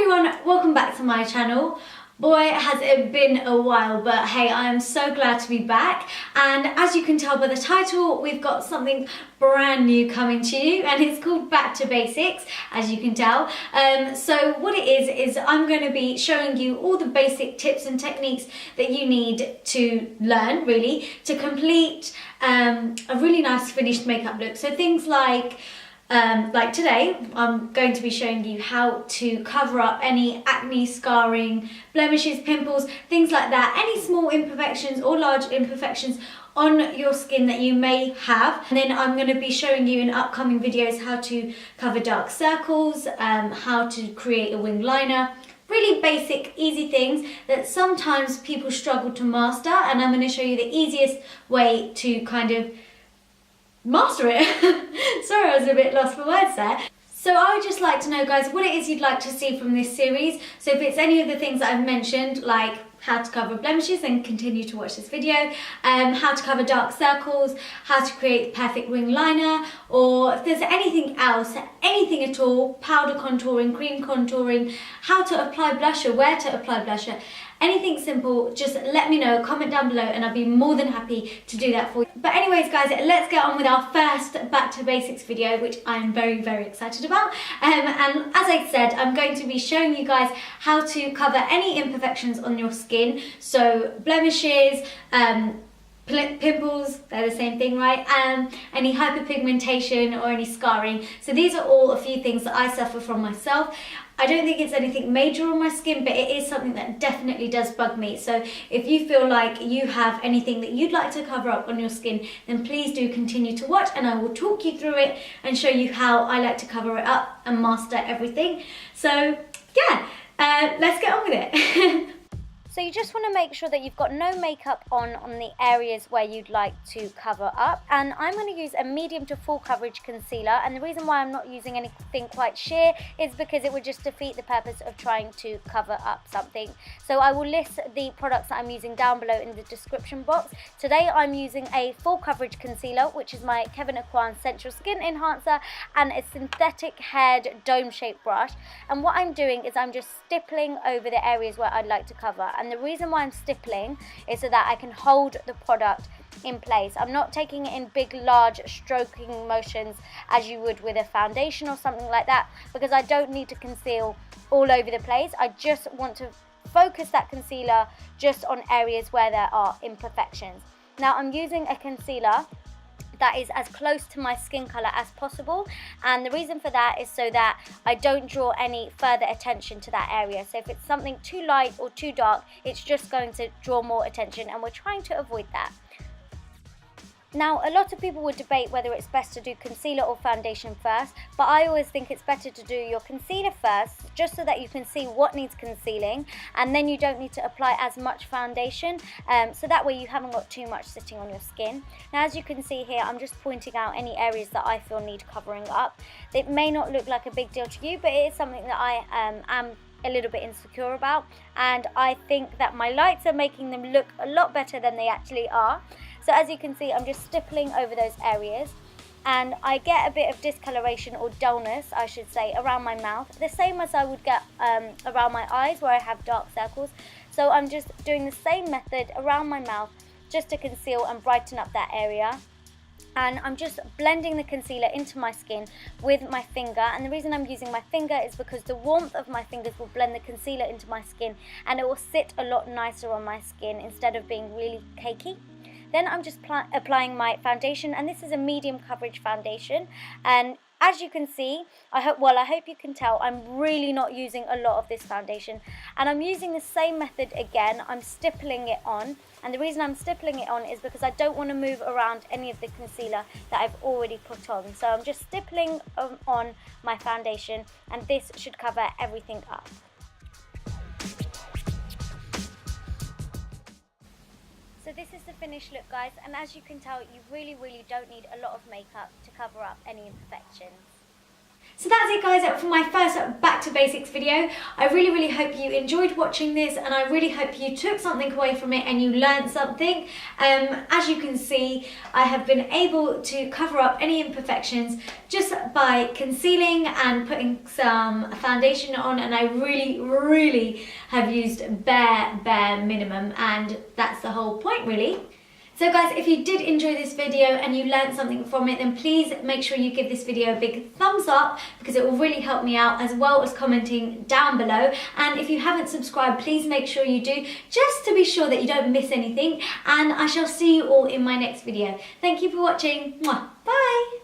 everyone, welcome back to my channel. Boy, has it been a while, but hey, I am so glad to be back. And as you can tell by the title, we've got something brand new coming to you, and it's called Back to Basics, as you can tell. So what it is I'm going to be showing you all the basic tips and techniques that you need to learn, really, to complete a really nice finished makeup look. So things like today, I'm going to be showing you how to cover up any acne, scarring, blemishes, pimples, things like that, any small imperfections or large imperfections on your skin that you may have. And then I'm going to be showing you in upcoming videos how to cover dark circles, how to create a wing liner. Really basic, easy things that sometimes people struggle to master, and I'm going to show you the easiest way to kind of master it. Sorry, I was a bit lost for words there. So I would just like to know, guys, what it is you'd like to see from this series. So if it's any of the things that I've mentioned, like how to cover blemishes, then continue to watch this video, how to cover dark circles, how to create the perfect wing liner, or if there's anything else, anything at all, powder contouring, cream contouring, how to apply blusher, where to apply blusher, anything simple, just let me know, comment down below, and I'll be more than happy to do that for you. But anyways, guys, let's get on with our first Back to Basics video, which I'm very, very excited about. And as I said, I'm going to be showing you guys how to cover any imperfections on your skin. So blemishes, pimples, they're the same thing, right? Any hyperpigmentation or any scarring. So these are all a few things that I suffer from myself. I don't think it's anything major on my skin, but it is something that definitely does bug me. So if you feel like you have anything that you'd like to cover up on your skin, then please do continue to watch, and I will talk you through it and show you how I like to cover it up and master everything. So yeah, let's get on with it. So you just want to make sure that you've got no makeup on the areas where you'd like to cover up. And I'm going to use a medium to full coverage concealer. And the reason why I'm not using anything quite sheer is because it would just defeat the purpose of trying to cover up something. So I will list the products that I'm using down below in the description box. Today I'm using a full coverage concealer, which is my Kevyn Aucoin Central Skin Enhancer, and a synthetic haired dome shaped brush. And what I'm doing is I'm just stippling over the areas where I'd like to cover. And the reason why I'm stippling is so that I can hold the product in place. I'm not taking it in big, large stroking motions as you would with a foundation or something like that, because I don't need to conceal all over the place. I just want to focus that concealer just on areas where there are imperfections. Now I'm using a concealer that is as close to my skin colour as possible, and the reason for that is so that I don't draw any further attention to that area. So if it's something too light or too dark, it's just going to draw more attention, and we're trying to avoid that. Now, a lot of people would debate whether it's best to do concealer or foundation first, but I always think it's better to do your concealer first, just so that you can see what needs concealing, and then you don't need to apply as much foundation, so that way you haven't got too much sitting on your skin. Now, as you can see here, I'm just pointing out any areas that I feel need covering up. It may not look like a big deal to you, but it is something that I am a little bit insecure about, and I think that my lights are making them look a lot better than they actually are. So as you can see, I'm just stippling over those areas, and I get a bit of discoloration or dullness, I should say, around my mouth, the same as I would get around my eyes where I have dark circles. So I'm just doing the same method around my mouth just to conceal and brighten up that area. And I'm just blending the concealer into my skin with my finger, and the reason I'm using my finger is because the warmth of my fingers will blend the concealer into my skin, and it will sit a lot nicer on my skin instead of being really cakey. Then I'm just applying my foundation, and this is a medium coverage foundation, and as you can see, I hope you can tell, I'm really not using a lot of this foundation, and I'm using the same method again. I'm stippling it on, and the reason I'm stippling it on is because I don't want to move around any of the concealer that I've already put on. So I'm just stippling on my foundation, and this should cover everything up. So this is the finished look, guys, and as you can tell, you really don't need a lot of makeup to cover up any imperfections. So that's it guys for my first back to basics video. I really hope you enjoyed watching this, and I really hope you took something away from it and you learned something. As you can see, I have been able to cover up any imperfections just by concealing and putting some foundation on, and I really have used bare minimum, and that's the whole point really. So guys, if you did enjoy this video and you learned something from it, then please make sure you give this video a big thumbs up, because it will really help me out, as well as commenting down below. And if you haven't subscribed, please make sure you do, just to be sure that you don't miss anything. And I shall see you all in my next video. Thank you for watching. Mwah. Bye!